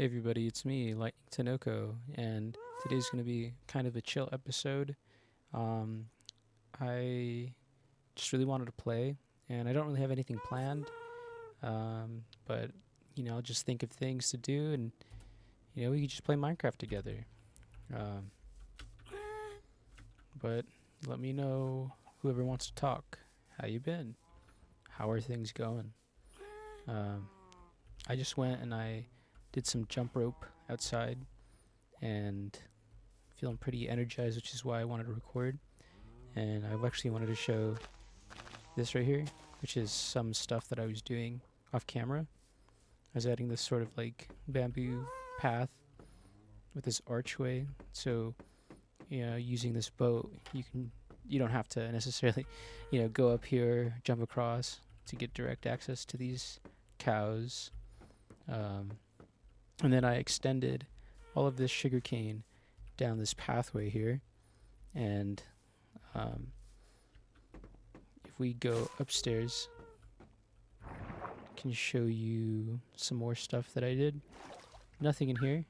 Hey everybody, it's me, Lightning Tanoko, and today's going to be kind of a chill episode. Um, I just really wanted to play, and I don't really have anything planned, but I'll just think of things to do, and we could just play Minecraft together. Um, but let me know whoever wants to talk. How you been? How are things going? Um, I just went and I did some jump rope outside, and feeling pretty energized, which is why I wanted to record. And I actually wanted to show this right here, which is some stuff that I was doing off camera. I was adding this sort of like bamboo path with this archway. So, using this boat, you don't have to necessarily, go up here, jump across to get direct access to these cows. And then I extended all of this sugarcane down this pathway here, and if we go upstairs, I can show you some more stuff that I did. Nothing in here,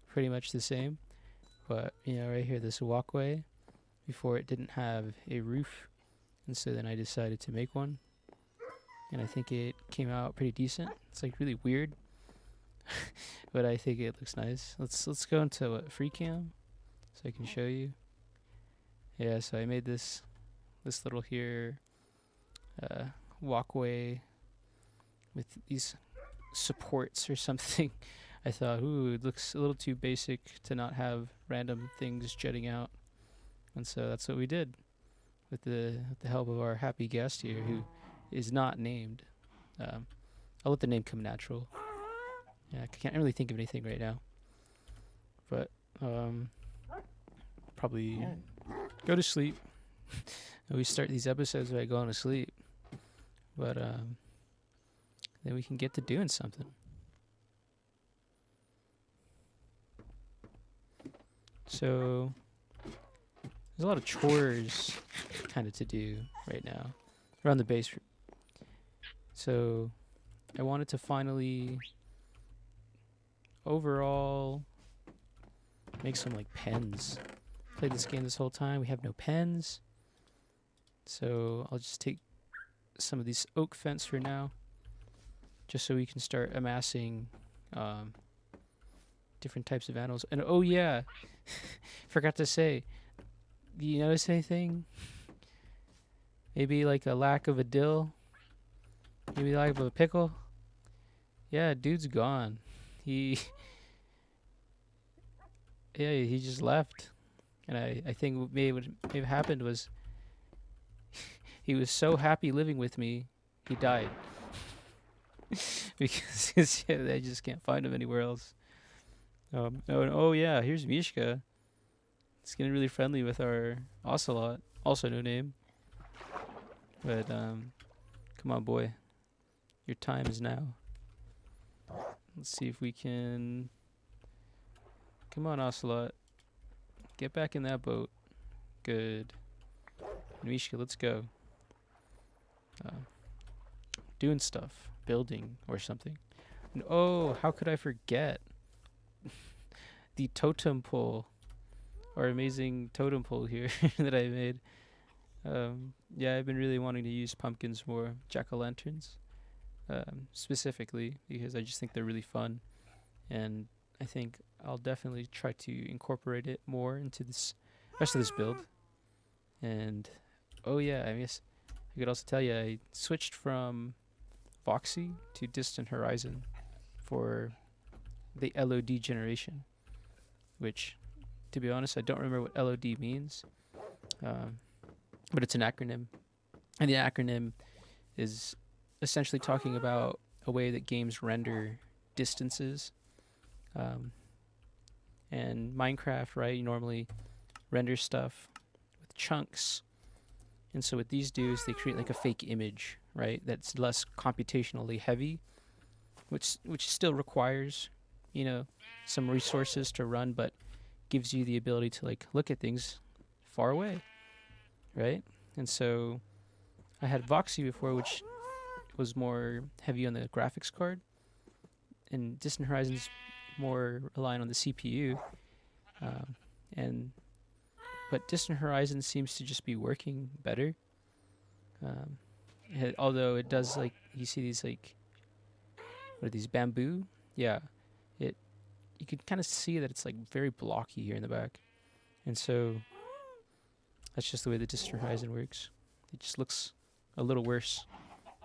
pretty much the same, but right here, this walkway, before it didn't have a roof, and so then I decided to make one, and I think it came out pretty decent. It's like really weird, but I think it looks nice. Let's go into free cam so I can show you. Yeah, so I made this little here walkway with these supports or something. I thought, ooh, it looks a little too basic to not have random things jutting out, and so that's what we did with the help of our happy guest here, who is not named. I'll let the name come natural. Yeah, I can't really think of anything right now, but probably go to sleep. We start these episodes by going to sleep, but then we can get to doing something. So there's a lot of chores kind of to do right now around the base. So I wanted to finally overall make some like pens. Played this game this whole time. We have no pens. So I'll just take some of these oak fence for now, just so we can start amassing different types of animals. And oh yeah, forgot to say, do you notice anything? Maybe like a lack of a dill? Maybe lack of a pickle? Yeah, dude's gone. Yeah, he just left. And I think what may have happened was he was so happy living with me, he died. Because yeah, I just can't find him anywhere else. Oh yeah, here's Mishka. It's getting really friendly with our ocelot, also no name. But come on, boy, your time is now. Let's see if we can. Come on, ocelot, get back in that boat. Good. Mishka, let's go. Doing stuff, building or something. And oh, how could I forget the totem pole, our amazing totem pole here that I made. Yeah, I've been really wanting to use pumpkins more, jack-o'-lanterns, specifically because I just think they're really fun, and I think I'll definitely try to incorporate it more into this rest of this build. And oh yeah, I guess I could also tell you I switched from Voxy to Distant Horizon for the LOD generation, which, to be honest, I don't remember what LOD means, but it's an acronym, and the acronym is essentially talking about a way that games render distances. And Minecraft, right, you normally render stuff with chunks, and so what these do is they create like a fake image, right, that's less computationally heavy, which still requires, some resources to run, but gives you the ability to like look at things far away, right? And so I had Voxy before, which was more heavy on the graphics card, and Distant Horizons more relying on the CPU, um, and but Distant Horizons seems to just be working better. Um, although it does, like, you see these, like, what are these, bamboo? Yeah, it you can kind of see that it's like very blocky here in the back, and so that's just the way the Distant Horizon works. It just looks a little worse,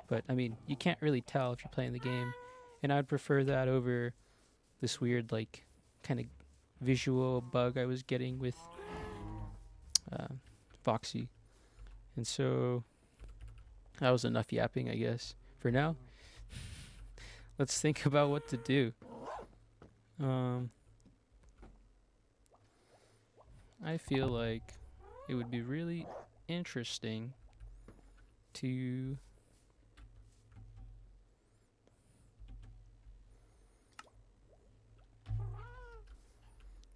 but I mean, you can't really tell if you're playing the game, and I'd prefer that over this weird, like, kind of visual bug I was getting with Foxy. And so that was enough yapping, I guess, for now. Let's think about what to do. I feel like it would be really interesting to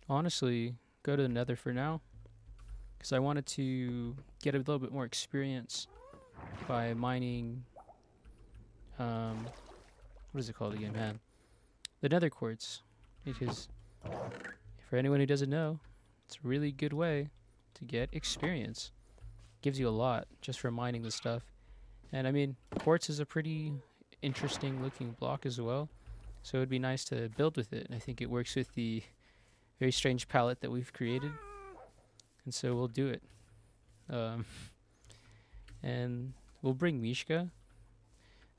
honestly go to the Nether for now, because I wanted to get a little bit more experience by mining what is it called again, man? The Nether quartz. Because for anyone who doesn't know, it's a really good way to get experience. Gives you a lot just for mining the stuff. And I mean, quartz is a pretty interesting looking block as well, so it'd be nice to build with it. And I think it works with the very strange palette that we've created, and so we'll do it. And we'll bring Mishka,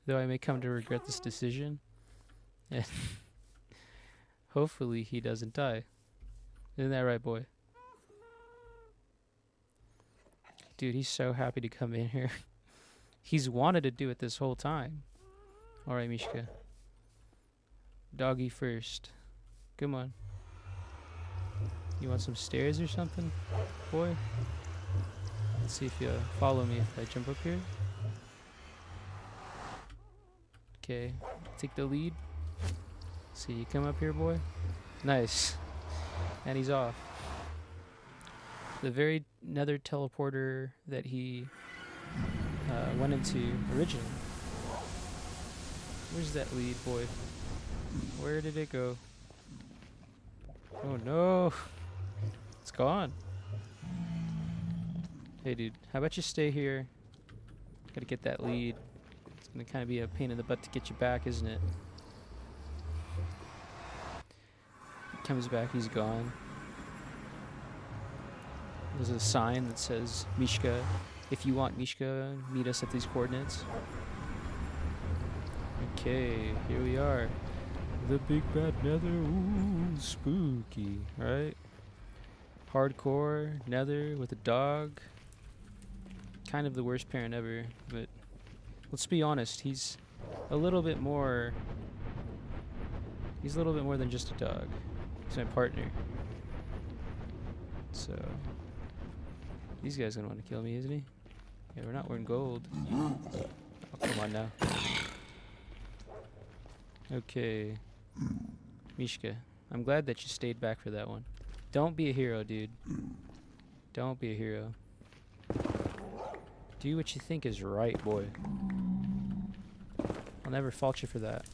though I may come to regret this decision. And hopefully he doesn't die. Isn't that right, boy? Dude, he's so happy to come in here. He's wanted to do it this whole time. Alright, Mishka. Doggy first. Come on. You want some stairs or something, boy? Let's see if you follow me if I jump up here. Okay, take the lead. See, you come up here, boy. Nice. And he's off. The very Nether teleporter that he went into originally. Where's that lead, boy? Where did it go? Oh no! It's gone. Hey dude, how about you stay here? Gotta get that lead. It's gonna kind of be a pain in the butt to get you back, isn't it? He comes back, he's gone. There's a sign that says, Mishka, if you want Mishka, meet us at these coordinates. Okay, here we are. The big bad Nether. Ooh, spooky, right? Hardcore Nether with a dog. Kind of the worst parent ever, but let's be honest, he's a little bit more. He's a little bit more than just a dog. He's my partner. So these guys gonna want to kill me, isn't he? Yeah, we're not wearing gold. Oh, come on now. Okay. Mishka, I'm glad that you stayed back for that one. Don't be a hero, dude. Don't be a hero. Do what you think is right, boy. I'll never fault you for that.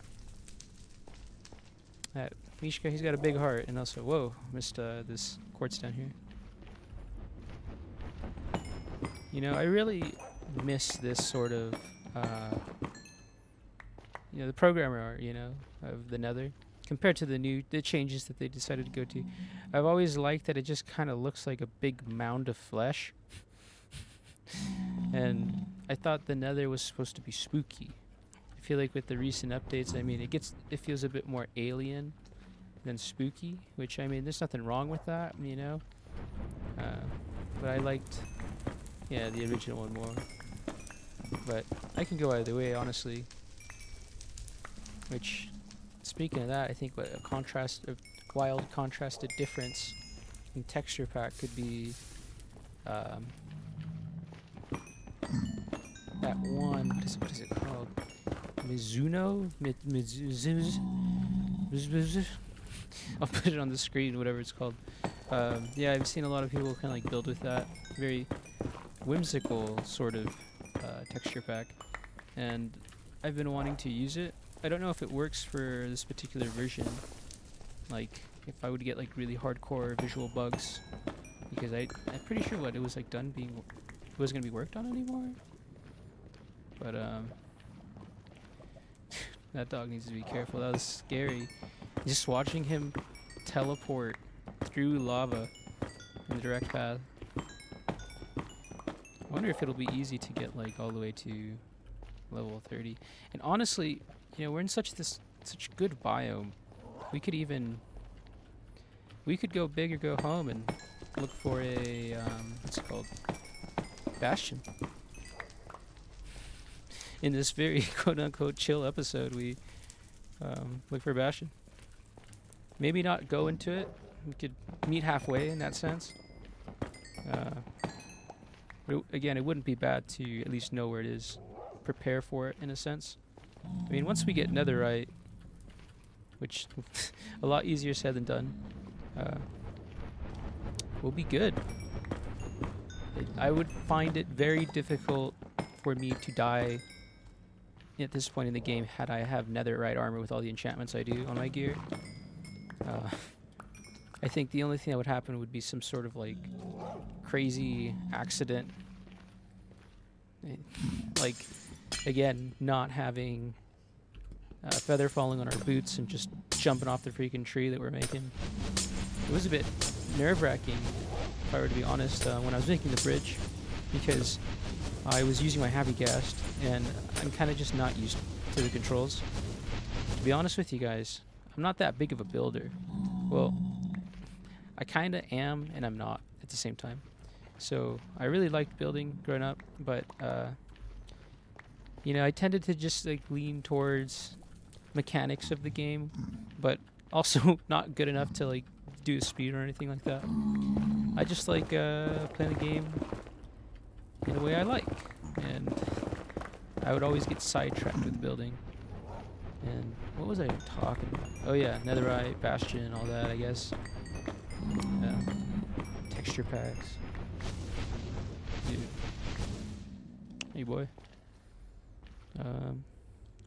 Mishka, he's got a big heart, and also, whoa, missed this quartz down here. You know, I really miss this sort of, the programmer art, of the Nether, compared to the changes that they decided to go to. I've always liked that it just kind of looks like a big mound of flesh. And I thought the Nether was supposed to be spooky. I feel like with the recent updates, I mean, it feels a bit more alien than spooky, which, I mean, there's nothing wrong with that, but I liked, the original one more. But I can go either way, honestly. Which, speaking of that, I think what a wild contrasted difference in texture pack could be that one. What is it called? Mizuno? I'll put it on the screen, whatever it's called. Yeah, I've seen a lot of people kind of like build with that very whimsical sort of texture pack, and I've been wanting to use it, I don't know if it works for this particular version. Like, if I would get like really hardcore visual bugs, because I'm pretty sure what it was like done being, it wasn't gonna be worked on anymore. But that dog needs to be careful. That was scary. Just watching him teleport through lava in the direct path. I wonder if it'll be easy to get like all the way to level 30. And honestly, you know, we're in such good biome. We could go big or go home and look for a what's it called? Bastion. In this very quote unquote chill episode, we look for a bastion. Maybe not go into it. We could meet halfway in that sense. But again, it wouldn't be bad to at least know where it is, prepare for it in a sense. I mean, once we get netherite, which a lot easier said than done, we'll be good. I would find it very difficult for me to die at this point in the game had I have netherite armor with all the enchantments I do on my gear. I think the only thing that would happen would be some sort of like crazy accident. Like, again, not having a feather falling on our boots and just jumping off the freaking tree that we're making. It was a bit nerve-wracking, if I were to be honest, when I was making the bridge, because I was using my Happy Cast, and I'm kind of just not used to the controls. To be honest with you guys, I'm not that big of a builder. Well, I kind of am, and I'm not at the same time. So I really liked building growing up, but you know, I tended to just like lean towards mechanics of the game, but also not good enough to like do a speed or anything like that. I just like playing the game in a way I like, and I would always get sidetracked with building. And what was I talking about? Oh yeah, netherite, bastion, all that, I guess. Texture packs. Dude. Hey boy.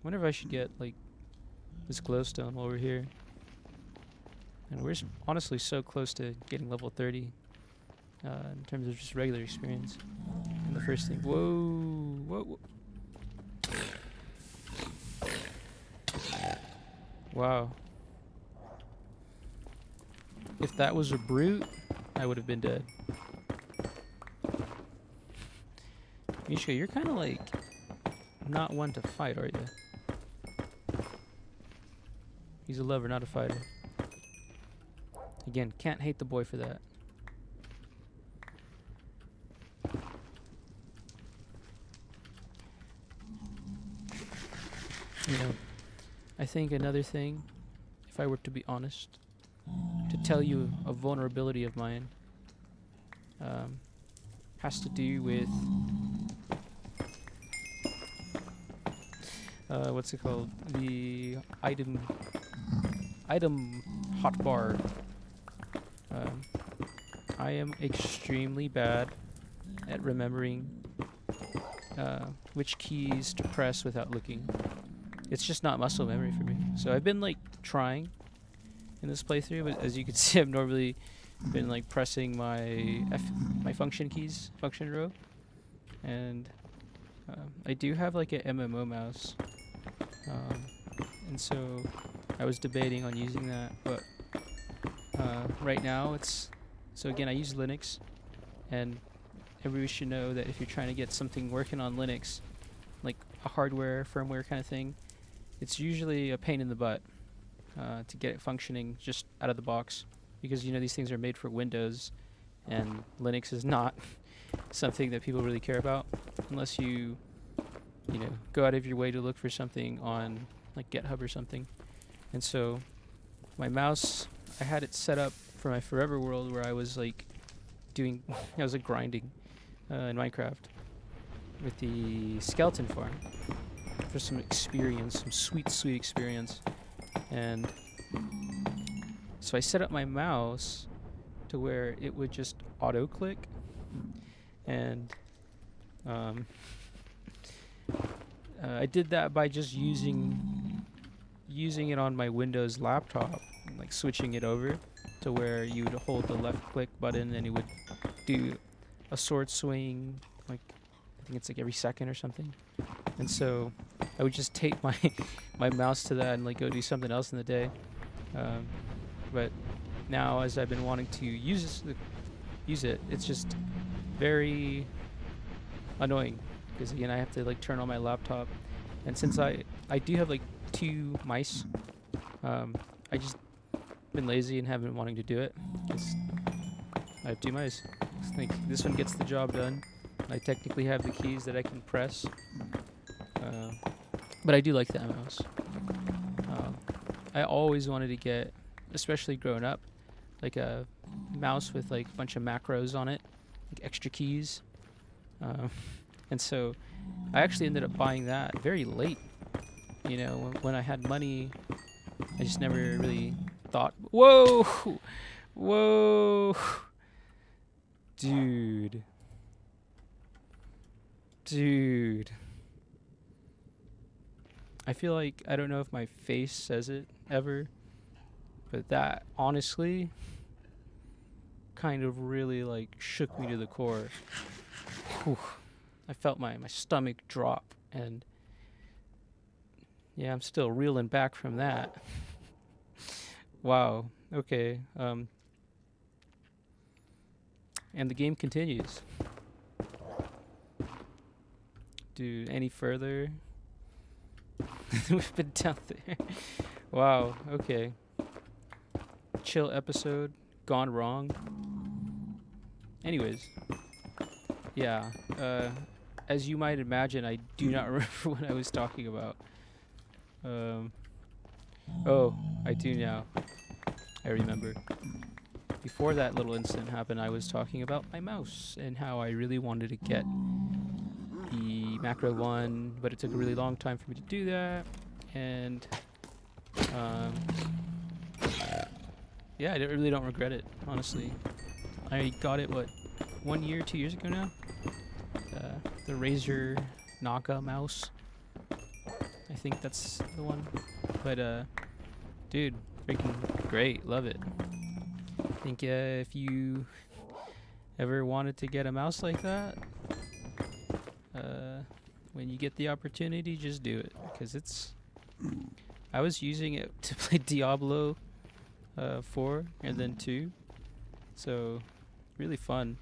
Wonder if I should get like this glowstone while we're here. And we're honestly so close to getting level 30 in terms of just regular experience. And the first thing, whoa. Wow. If that was a brute, I would have been dead. Mishka, you're kind of like not one to fight, are you? He's a lover, not a fighter. Again, can't hate the boy for that. You know, I think another thing, if I were to be honest, to tell you a vulnerability of mine, has to do with what's it called? The item hotbar. I am extremely bad at remembering which keys to press without looking. It's just not muscle memory for me. So I've been like trying in this playthrough, but as you can see, I've normally been like pressing my function keys, function row, and I do have like an MMO mouse, and so I was debating on using that, but right now it's, so again, I use Linux, and everybody should know that if you're trying to get something working on Linux, like a hardware, firmware kind of thing, it's usually a pain in the butt to get it functioning just out of the box, because you know these things are made for Windows, and Linux is not something that people really care about unless you know, go out of your way to look for something on like GitHub or something. And so my mouse, I had it set up for my forever world where I was like doing, I was like grinding in Minecraft with the skeleton farm for some experience, some sweet experience. And so I set up my mouse to where it would just auto click, and I did that by just using using it on my Windows laptop, like switching it over to where you would hold the left click button and it would do a sword swing, like I think it's like every second or something. And so I would just tape my my mouse to that and like go do something else in the day. But now, as I've been wanting to use it, it's just very annoying because again I have to like turn on my laptop, and since I do have like 2 mice, I just been lazy and haven't wanting to do it because I have 2 mice. It's like this one gets the job done. I technically have the keys that I can press, but I do like that mouse. I always wanted to get, especially growing up, like a mouse with like a bunch of macros on it, like extra keys. And so I actually ended up buying that very late. You know, when I had money, I just never really thought, whoa, whoa, dude. I feel like, I don't know if my face says it ever, but that honestly kind of really like shook me to the core. Whew. I felt my stomach drop, and yeah, I'm still reeling back from that. Wow. Okay. And the game continues. Dude, any further? We've been down there. Wow. Okay. Chill episode gone wrong. Anyways. Yeah. As you might imagine, I do not remember what I was talking about. Oh, I do now. I remember. Before that little incident happened, I was talking about my mouse and how I really wanted to get the macro one, but it took a really long time for me to do that. And yeah, I really don't regret it, honestly. I got it, 1 year, 2 years ago now? The Razer Naka mouse. I think that's the one. But, dude, freaking great. Love it. I think if you ever wanted to get a mouse like that, when you get the opportunity, just do it. Because it's... I was using it to play Diablo 4 and then 2. So, really fun.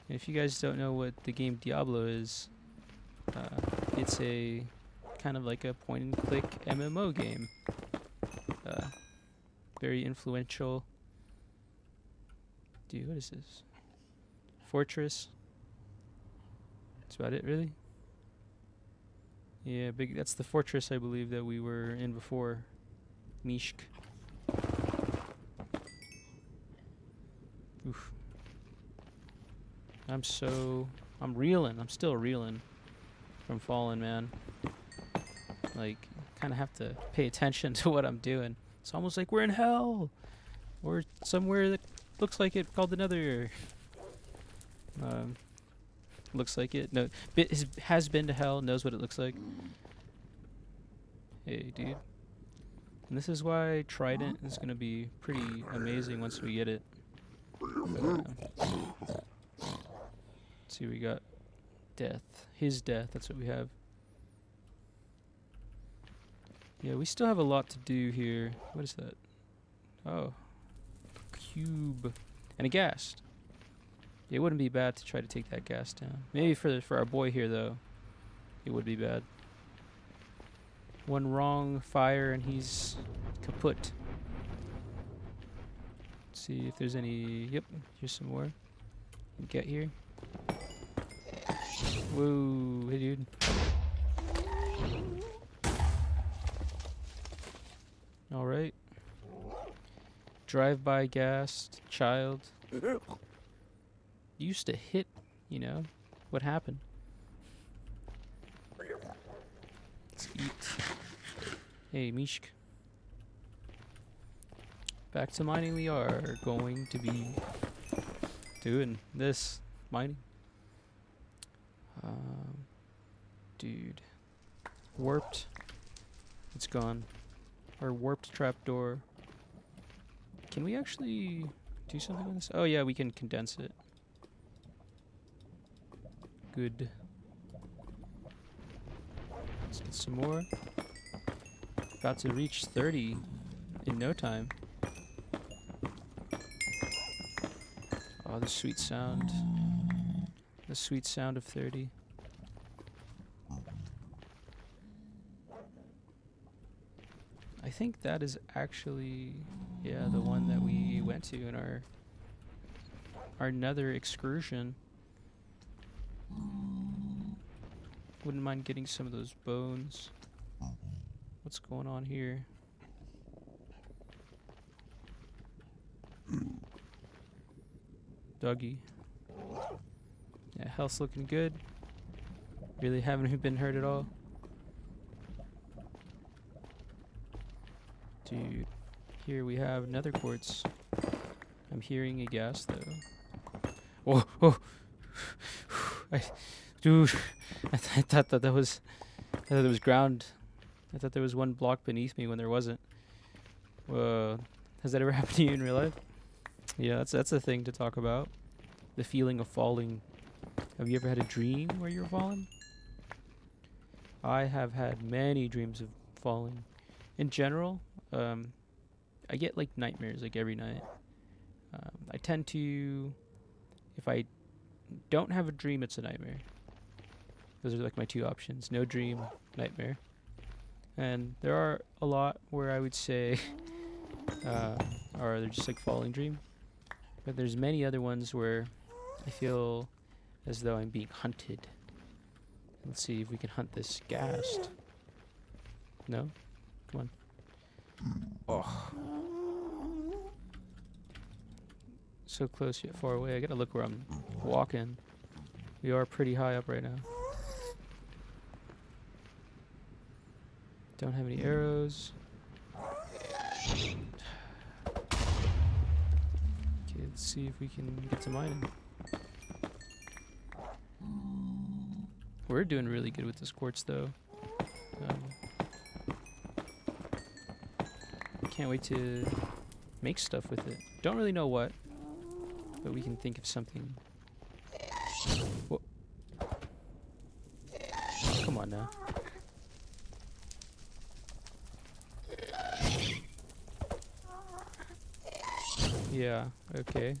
And if you guys don't know what the game Diablo is, it's a kind of like a point-and-click MMO game. Very influential. Dude, what is this? Fortress. That's about it, really? Yeah, that's the fortress I believe that we were in before. Mishk. Oof. I'm reeling. I'm still reeling from falling, man. Like, kind of have to pay attention to what I'm doing. It's almost like we're in hell. Or somewhere that looks like it called another. Looks like it. No, has been to hell, knows what it looks like. Hey, dude. And this is why Trident is going to be pretty amazing once we get it. Let's see, we got death. His death, that's what we have. Yeah, we still have a lot to do here. What is that? Oh. Cube. And a ghast. It wouldn't be bad to try to take that ghast down. Maybe for our boy here, though, it would be bad. One wrong fire and he's kaput. Let's see if there's any... Yep, here's some more. Get here. Whoa, hey dude. Alright. Drive-by ghast, child. Used to hit, you know. What happened? Let's eat. Hey, Mishk. Back to mining we are going to be doing this. Mining. Dude. Warped. It's gone. Or warped trapdoor. Can we actually do something with this? Oh yeah, we can condense it. Good. Let's get some more. About to reach 30 in no time. Oh, the sweet sound. The sweet sound of 30. I think that is actually, yeah, the one that we went to in our nether excursion. Wouldn't mind getting some of those bones. What's going on here? Doggy. Yeah, health's looking good. Really haven't been hurt at all. Dude, here we have nether quartz. I'm hearing a gas though. Oh, oh! Dude, I thought that was, I thought there was ground. I thought there was one block beneath me when there wasn't. Whoa, has that ever happened to you in real life? Yeah, that's a thing to talk about. The feeling of falling. Have you ever had a dream where you're falling? I have had many dreams of falling. In general, I get like nightmares like every night. I tend to, if I don't have a dream, it's a nightmare. Those are like my two options: no dream, nightmare. And there are a lot where I would say, or they're just like falling dream. But there's many other ones where I feel as though I'm being hunted. Let's see if we can hunt this ghast. No? Come on. Oh. So close yet far away. I gotta look where I'm walking. We are pretty high up right now. Don't have any arrows. Okay, let's see if we can get to mining. We're doing really good with this quartz though. Can't wait to make stuff with it. Don't really know what, but we can think of something. Whoa. Come on now. Yeah, okay.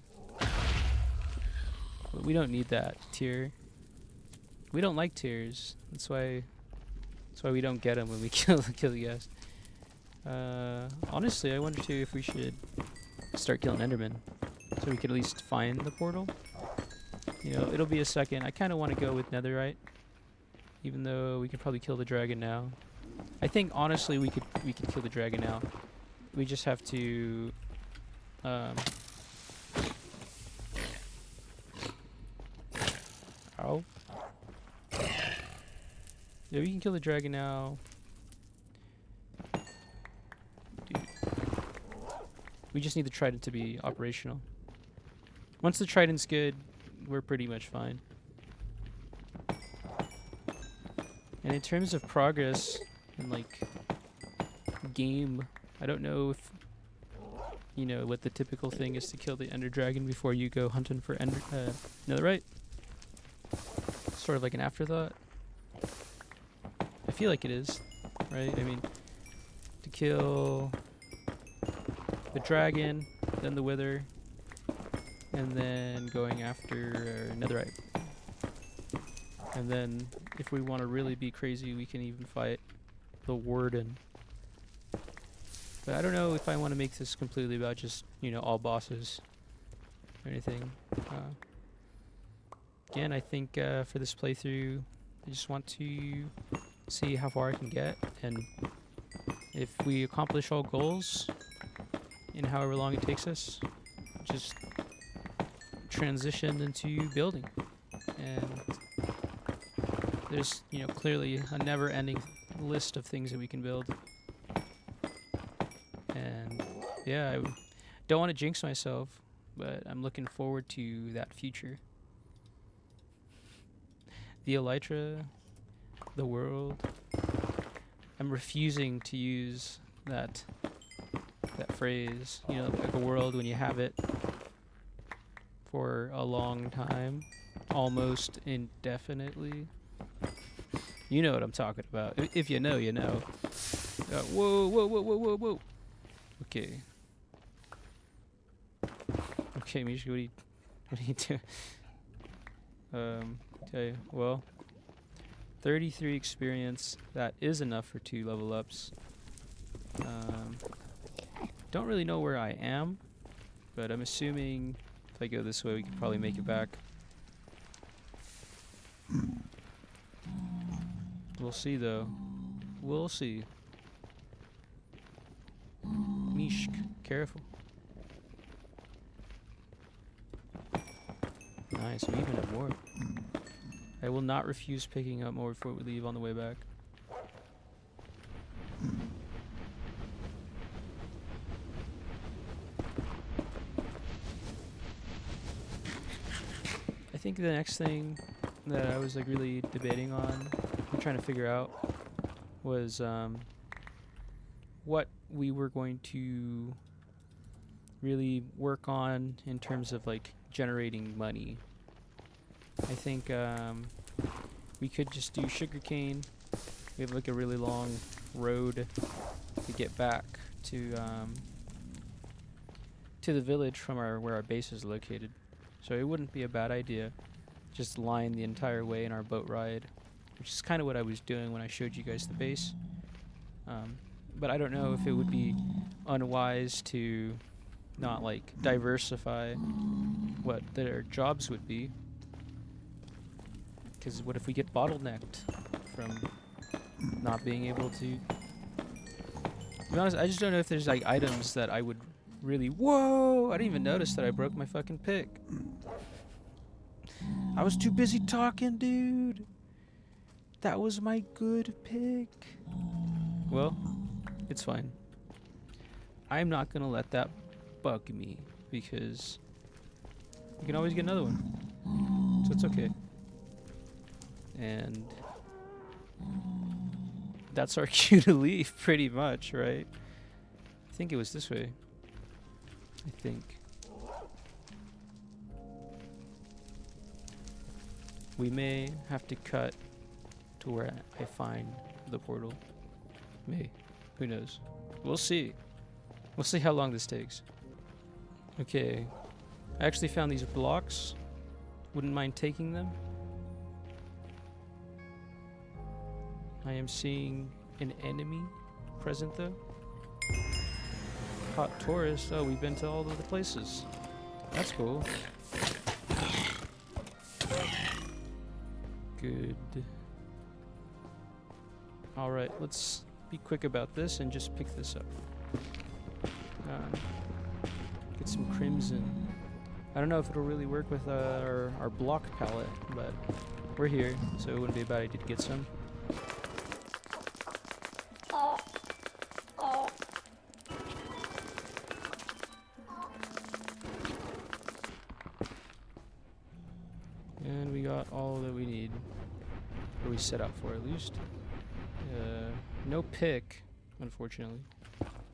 But we don't need that tier. We don't like tiers. That's why we don't get them when we kill the guest. Honestly, I wonder too if we should start killing Endermen, so we could at least find the portal. You know, it'll be a second. I kind of want to go with Netherite, even though we could probably kill the dragon now. I think honestly we could kill the dragon now. We just have to. Ow. Yeah, we can kill the dragon now. Dude. We just need the trident to be operational. Once the trident's good, we're pretty much fine. And in terms of progress and like game, I don't know if you know what the typical thing is to kill the ender dragon before you go hunting for netherite. Sort of like an afterthought. I feel like it is, right? I mean, to kill the dragon, then the wither, and then going after netherite. And then, if we want to really be crazy, we can even fight the warden. But I don't know if I want to make this completely about just, you know, all bosses or anything. Again, I think for this playthrough, I just want to see how far I can get, and if we accomplish all goals in however long it takes us, just transition into building. And there's, you know, clearly a never-ending list of things that we can build. And yeah, I don't want to jinx myself, but I'm looking forward to that future. The elytra, the world. I'm refusing to use that phrase, you know, like a world when you have it for a long time, almost indefinitely. You know what I'm talking about. If you know, you know. Whoa, whoa, whoa, whoa, whoa, whoa. Okay. Okay, Misha, what do you do? Okay, well, 33 experience. That is enough for 2 level ups. Don't really know where I am, but I'm assuming if I go this way, we could probably make it back. We'll see, though. We'll see. Mishk, careful. Nice, we even have more. I will not refuse picking up more before we leave on the way back. I think the next thing that I was like really debating on, I'm trying to figure out, was what we were going to really work on in terms of like generating money. I think we could just do sugarcane. We have like a really long road to get back to the village from where our base is located. So it wouldn't be a bad idea just line the entire way in our boat ride, which is kind of what I was doing when I showed you guys the base. But I don't know if it would be unwise to not like diversify what their jobs would be. Because what if we get bottlenecked from not being able to... To be honest, I just don't know if there's like items that I would really... Whoa! I didn't even notice that I broke my fucking pick. I was too busy talking, dude. That was my good pick. Well, it's fine. I'm not gonna let that bug me because you can always get another one. So it's okay. And that's our cue to leave, pretty much, right? I think it was this way. I think. We may have to cut to where I find the portal. May. Who knows? We'll see. We'll see how long this takes. Okay. I actually found these blocks. Wouldn't mind taking them. I am seeing an enemy present though. Hot tourist. Oh, we've been to all of the places. That's cool. Good. Alright, let's be quick about this and just pick this up. Get some crimson. I don't know if it'll really work with our block palette, but we're here, so it wouldn't be a bad idea to get some. And we got all that we need. Or we set out for at least. No pick, unfortunately.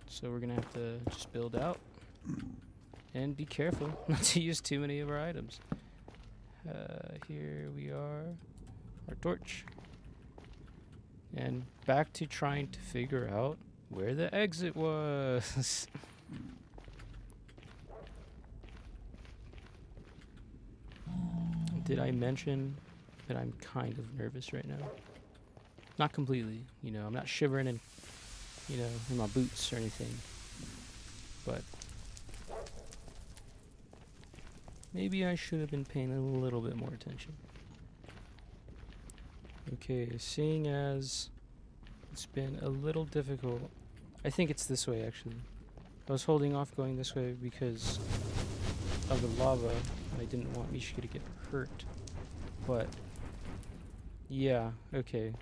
So we're gonna have to just build out. And be careful not to use too many of our items. Here we are. Our torch. And back to trying to figure out where the exit was. Did I mention that I'm kind of nervous right now? Not completely, you know, I'm not shivering in, you know, in my boots or anything. But maybe I should have been paying a little bit more attention. Okay, seeing as it's been a little difficult, I think it's this way actually. I was holding off going this way because of the lava. I didn't want Mishka to get hurt. But yeah, okay.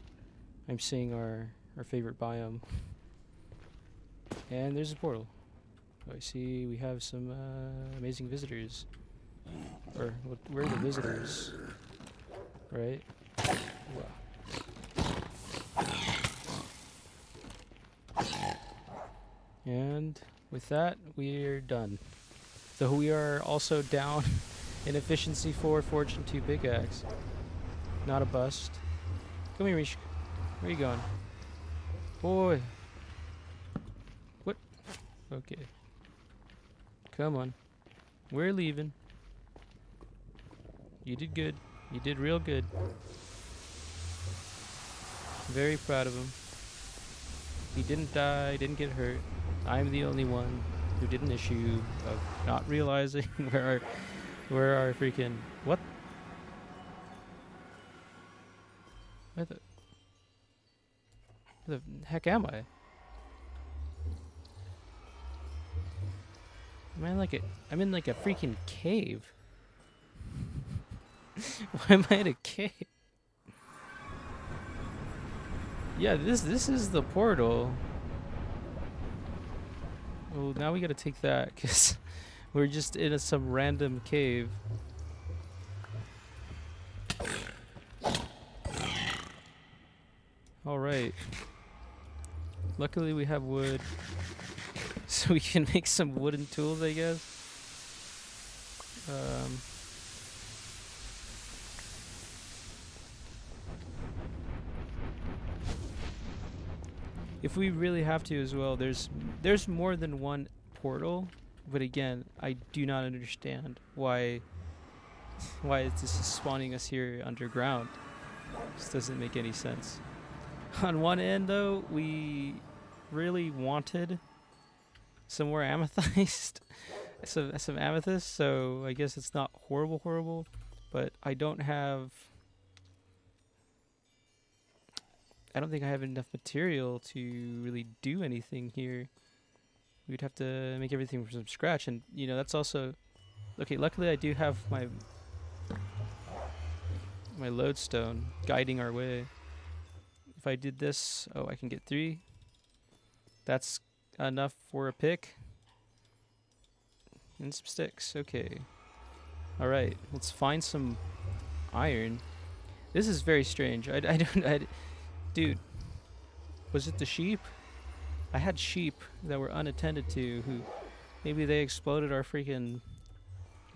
I'm seeing our favorite biome. And there's a portal. Oh, I see we have some amazing visitors. Or where are the visitors? Right? Wow. And with that, we're done. Though we are also down in efficiency 4, fortune 2 pickaxe. Not a bust. Come here, Mish. Where are you going? Boy. What? Okay. Come on. We're leaving. You did good. You did real good. Very proud of him. He didn't die, didn't get hurt. I'm the only one who did an issue of not realizing where our freaking what? Where the heck am I? I'm in like a freaking cave. Why am I in a cave? Yeah, this is the portal. Well, now we gotta take that because we're just in some random cave. All right. Luckily, we have wood, so we can make some wooden tools, I guess. If we really have to as well, there's more than one portal, but again, I do not understand why this is spawning us here underground. This doesn't make any sense. On one end, though, we really wanted some more amethyst, some amethyst. So I guess it's not horrible, but I don't think I have enough material to really do anything here. We'd have to make everything from scratch, and that's also okay. Luckily, I do have my lodestone guiding our way. If I did this, I can get 3. That's enough for a pick and some sticks. Okay. All right. Let's find some iron. This is very strange. Dude, was it the sheep? I had sheep that were unattended to who maybe they exploded our freaking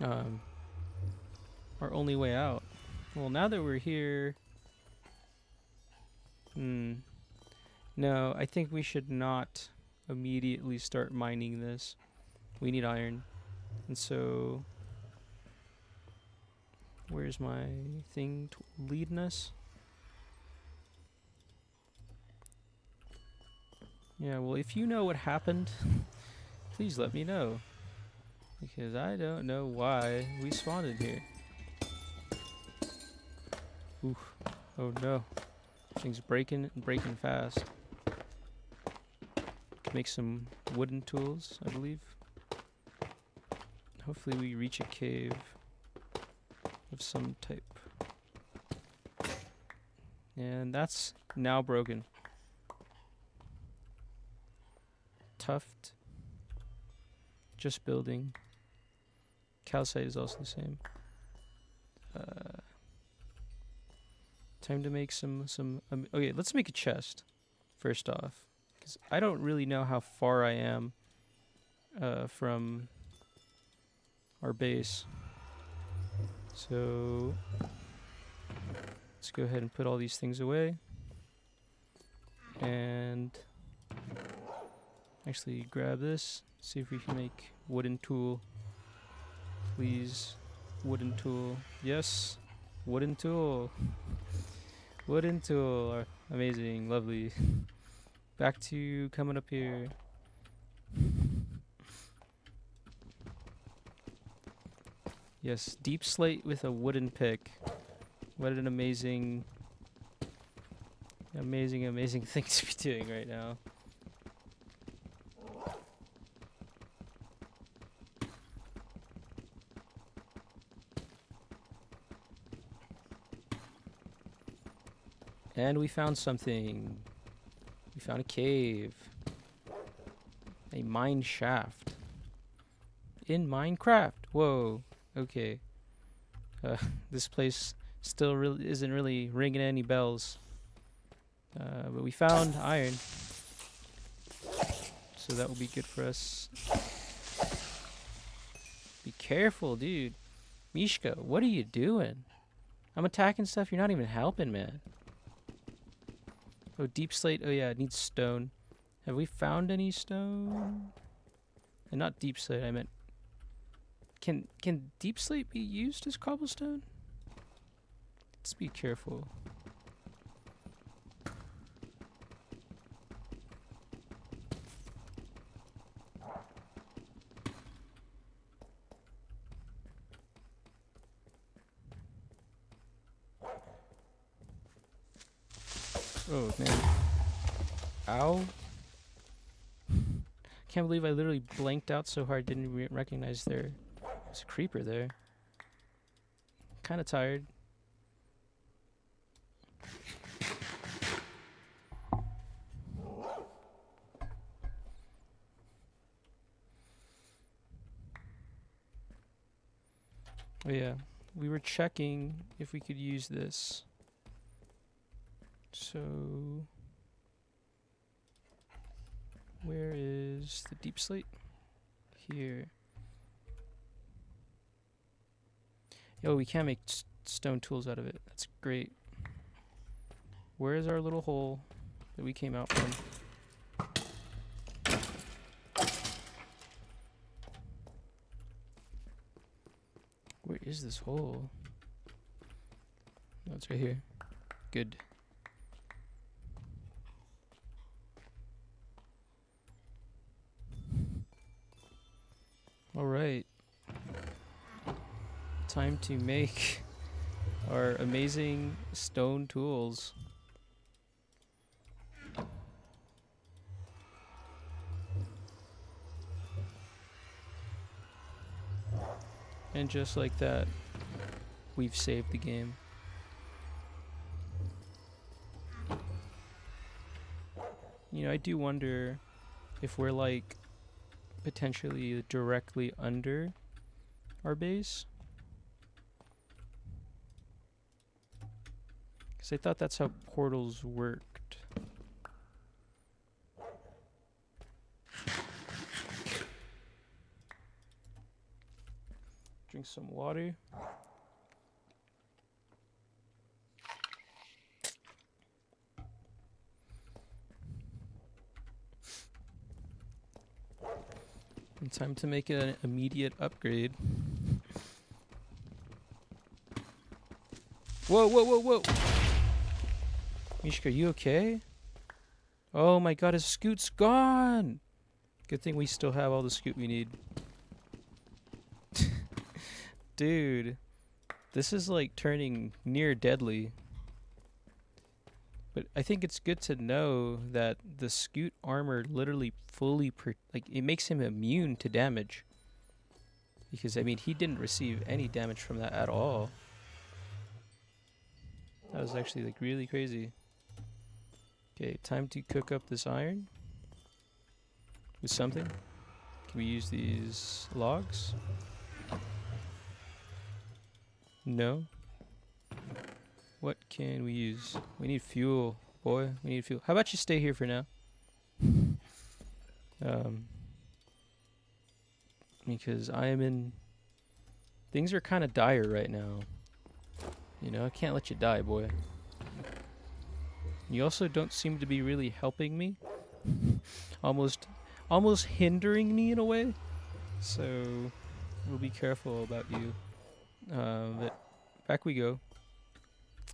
our only way out. Well, now that we're here, no, I think we should not immediately start mining this. We need iron. And so where's my thing leading us? Yeah, well, if you know what happened, please let me know. Because I don't know why we spawned here. Oof. Oh no. Things breaking fast. Make some wooden tools, I believe. Hopefully we reach a cave of some type. And that's now broken. Tuft. Just building. Calcite is also the same. Time to make some okay, let's make a chest first off, because I don't really know how far I am from our base. So let's go ahead and put all these things away and actually grab this, see if we can make wooden tool. Please, wooden tool. Yes, wooden tool. Wooden tool. Amazing, lovely. Back to coming up here. Yes, deep slate with a wooden pick. What an amazing thing to be doing right now. And we found something. We found a cave. A mine shaft. In Minecraft. Whoa. Okay. This place still really isn't really ringing any bells. But we found iron. So that will be good for us. Be careful, dude. Mishka, what are you doing? I'm attacking stuff. You're not even helping, man. Oh, deep slate. Oh, yeah, it needs stone. Have we found any stone? And not deep slate, I meant... Can deep slate be used as cobblestone? Let's be careful. Oh, man. Ow. Can't believe I literally blanked out so hard, didn't recognize there's a creeper there. Kinda tired. Oh yeah, we were checking if we could use this. So, where is the deep slate? Here. Yo, we can make stone tools out of it. That's great. Where is our little hole that we came out from? Where is this hole? Oh, it's right here. Good. Alright. Time to make our amazing stone tools. And just like that, we've saved the game. You know, I do wonder if we're like potentially directly under our base. Because I thought that's how portals worked. Drink some water. And time to make an immediate upgrade. Whoa, whoa, whoa, whoa! Mishka, you okay? Oh my god, his scoot's gone! Good thing we still have all the scoot we need. Dude, this is like turning near deadly. But I think it's good to know that the scoot armor literally fully, like, it makes him immune to damage. Because, I mean, he didn't receive any damage from that at all. That was actually, like, really crazy. Okay, time to cook up this iron. With something. Can we use these logs? No. What can we use? We need fuel, boy. We need fuel. How about you stay here for now? Because I am in... Things are kind of dire right now. You know, I can't let you die, boy. You also don't seem to be really helping me. almost hindering me in a way. So, we'll be careful about you. But back we go.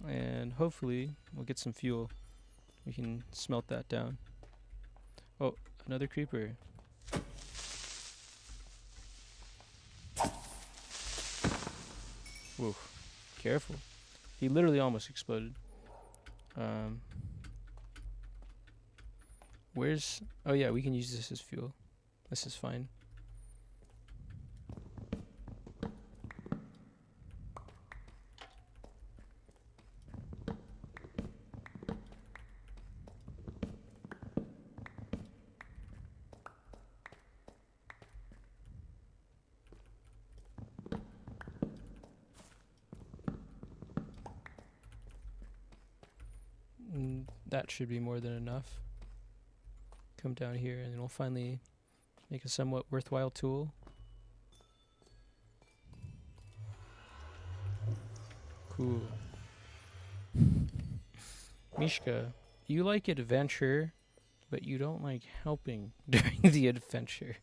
And hopefully we'll get some fuel. We can smelt that down. Oh, another creeper. Whoa, careful. He literally almost exploded. Where's... Oh yeah, we can use this as fuel. This is fine. That should be more than enough. come down here and we'll finally make a somewhat worthwhile tool. Cool. Mishka, you like adventure, but you don't like helping during the adventure.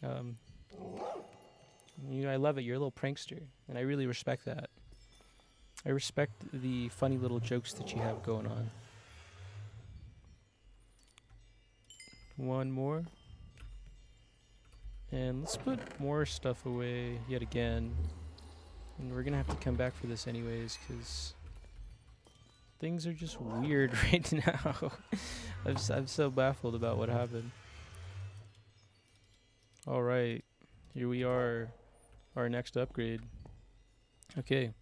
I love it. You're a little prankster, and I really respect that. I respect the funny little jokes that you have going on. One more. And let's put more stuff away yet again. And we're going to have to come back for this anyways, because things are just weird right now. I'm so baffled about what happened. Alright, here we are, our next upgrade. Okay,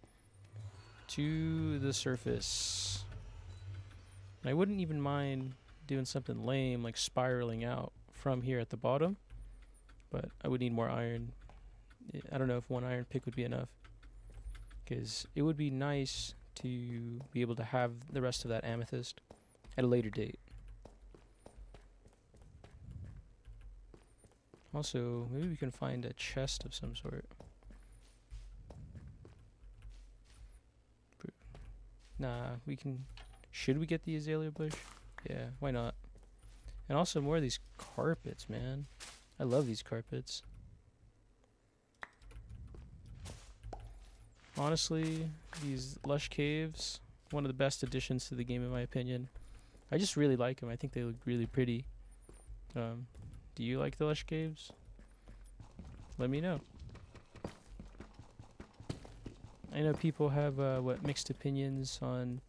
to the surface. I wouldn't even mind doing something lame like spiraling out from here at the bottom, but I would need more iron. I don't know if one iron pick would be enough, because it would be nice to be able to have the rest of that amethyst at a later date. Also, maybe we can find a chest of some sort. Nah, we can... Should we get the azalea bush? Yeah, why not? And also more of these carpets, man. I love these carpets. Honestly, these lush caves, one of the best additions to the game in my opinion. I just really like them. I think they look really pretty. Do you like the lush caves? Let me know. I know people have mixed opinions on.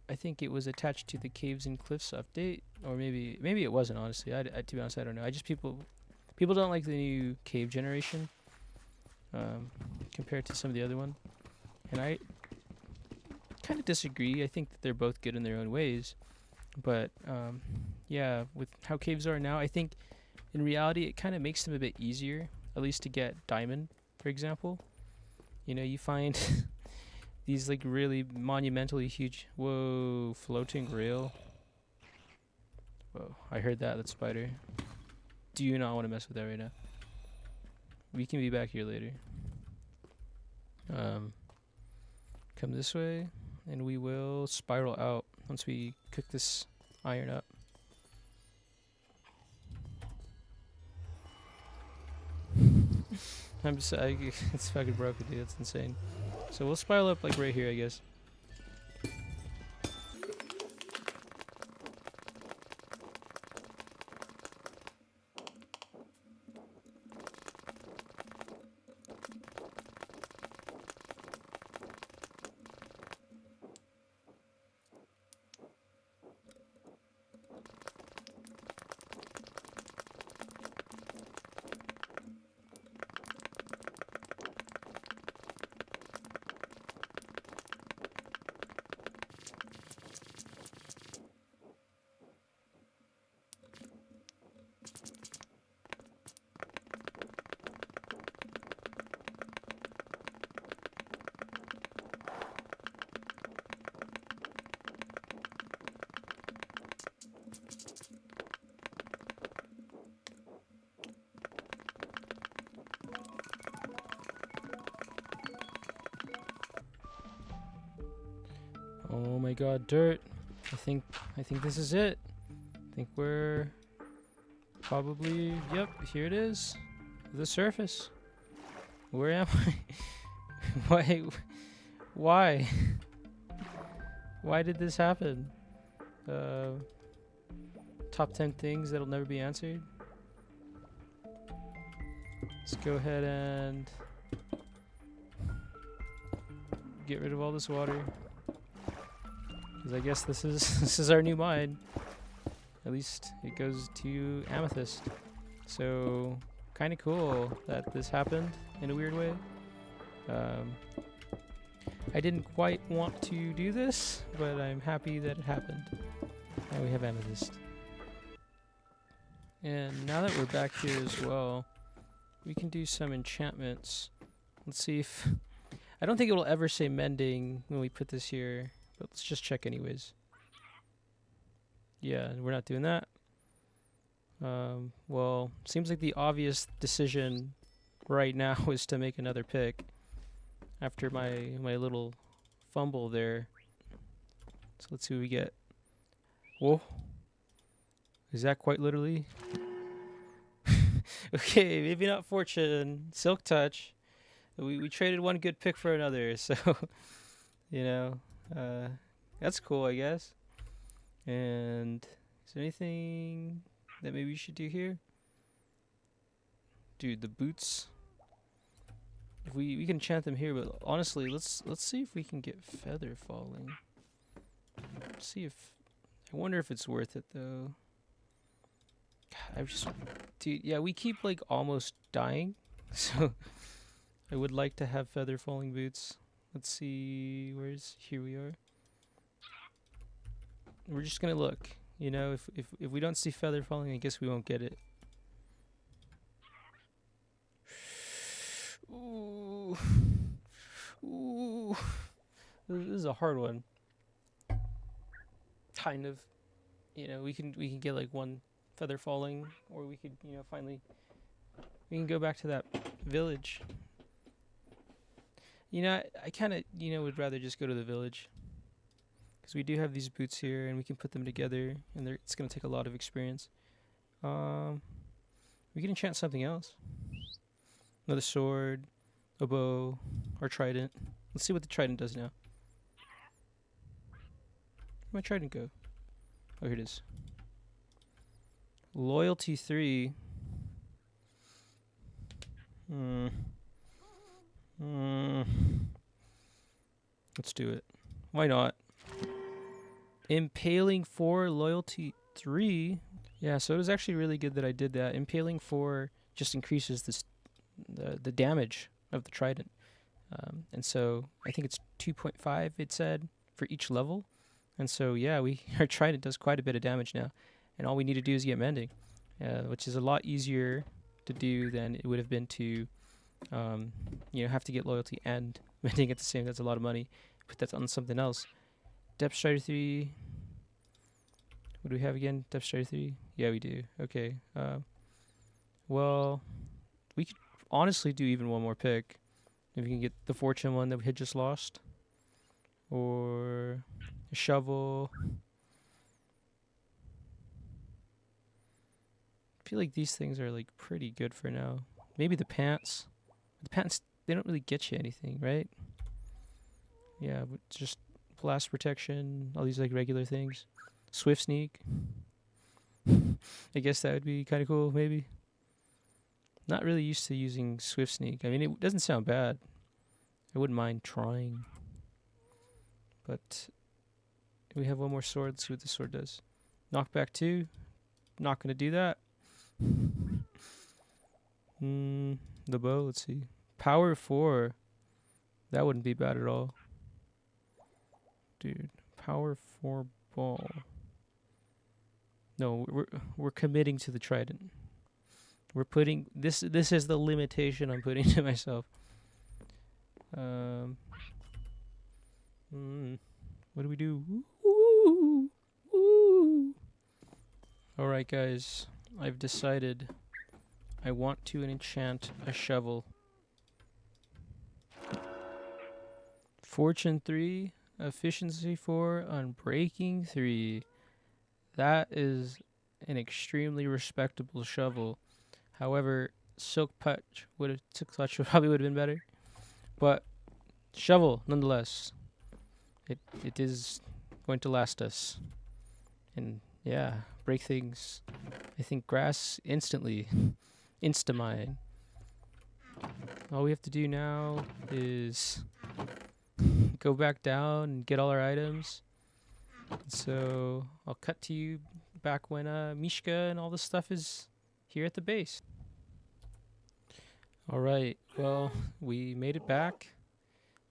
I think it was attached to the Caves and Cliffs update, or maybe it wasn't. Honestly, to be honest, I don't know. I just people don't like the new cave generation compared to some of the other one, and I kind of disagree. I think that they're both good in their own ways, but yeah, with how caves are now, I think in reality it kind of makes them a bit easier, at least to get diamond, for example. You know, you find these like really monumentally huge, whoa, floating rail. Whoa, I heard that spider. Do you not want to mess with that right now? We can be back here later. Come this way, and we will spiral out once we cook this iron up. It's fucking broken, dude. It's insane. So we'll spiral up like right here, I guess. Oh my god, dirt. I think this is it. I think we're probably, yep, here it is. The surface. Where am I? Why? Why did this happen? Top 10 things that'll never be answered. Let's go ahead and get rid of all this water. Because I guess this is our new mine. At least it goes to amethyst. So kind of cool that this happened in a weird way. I didn't quite want to do this, but I'm happy that it happened. Now we have amethyst. And now that we're back here as well, we can do some enchantments. Let's see if... I don't think it will ever say mending when we put this here. But let's just check anyways. Yeah, we're not doing that. Well, seems like the obvious decision right now is to make another pick after my little fumble there. So let's see what we get. Whoa. Is that quite literally? Okay, maybe not fortune. Silk touch. We traded one good pick for another, so you know, uh, that's cool, I guess. And is there anything that maybe we should do here? Dude, the boots. If we can enchant them here, but honestly, let's see if we can get feather falling. Let's see if I wonder if it's worth it though. I just, dude, yeah, we keep like almost dying, so I would like to have feather falling boots. Let's see, here we are. We're just gonna look. You know, if we don't see feather falling, I guess we won't get it. Ooh, ooh, this is a hard one. Kind of. You know, we can get like one feather falling, or we could, you know, finally we can go back to that village. You know, I kind of, you know, would rather just go to the village. Because we do have these boots here, and we can put them together, and it's going to take a lot of experience. We can enchant something else. Another sword, a bow, or trident. Let's see what the trident does now. Where'd my trident go? Oh, here it is. Loyalty 3. Let's do it. Why not? Impaling 4, loyalty 3. Yeah, so it was actually really good that I did that. Impaling 4 just increases the damage of the trident. And so I think it's 2.5 it said for each level. And so yeah, our trident does quite a bit of damage now. And all we need to do is get mending, which is a lot easier to do than it would have been to you know, have to get loyalty and mending at the same. That's a lot of money. Put that on something else. Depth Strider 3. What do we have again? Depth Strider 3? Yeah, we do. Okay. Well, we could honestly do even one more pick. If we can get the fortune one that we had just lost. Or a shovel. I feel like these things are like pretty good for now. Maybe the pants. The pants, they don't really get you anything, right? Yeah, but just blast protection, all these like regular things. Swift sneak. I guess that would be kind of cool, maybe. Not really used to using swift sneak. I mean, it doesn't sound bad. I wouldn't mind trying. But we have one more sword. Let's see what this sword does. Knockback 2. Not going to do that. The bow, let's see. Power 4. That wouldn't be bad at all. Dude, power 4 ball. No, we're committing to the trident. We're putting this is the limitation I'm putting to myself. What do we do? Ooh, ooh. All right, guys. I've decided I want to enchant a shovel. Fortune 3, efficiency 4, unbreaking 3. That is an extremely respectable shovel. However, silk touch probably would have been better. But shovel nonetheless. It is going to last us. And yeah, break things. I think grass instantly. Instamine. All we have to do now is go back down and get all our items. So I'll cut to you back when Mishka and all this stuff is here at the base. All right, well, we made it back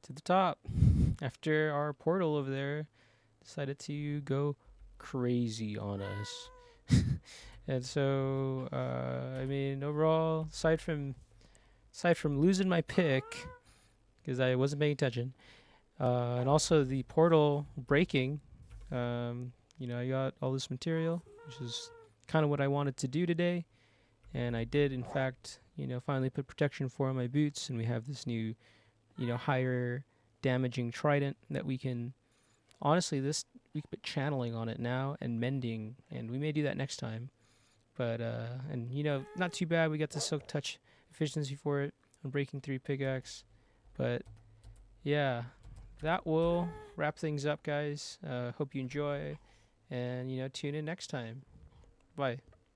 to the top after our portal over there decided to go crazy on us. And so, I mean, overall, aside from losing my pick because I wasn't paying attention, and also the portal breaking, you know, I got all this material, which is kind of what I wanted to do today. And I did, in fact, finally put protection 4 on my boots, and we have this new, higher damaging trident that we can, honestly, we can put channeling on it now and mending, and we may do that next time. But, and, not too bad. We got the silk touch efficiency for it on breaking 3 pickaxe. But, yeah, that will wrap things up, guys. Hope you enjoy, and, tune in next time. Bye.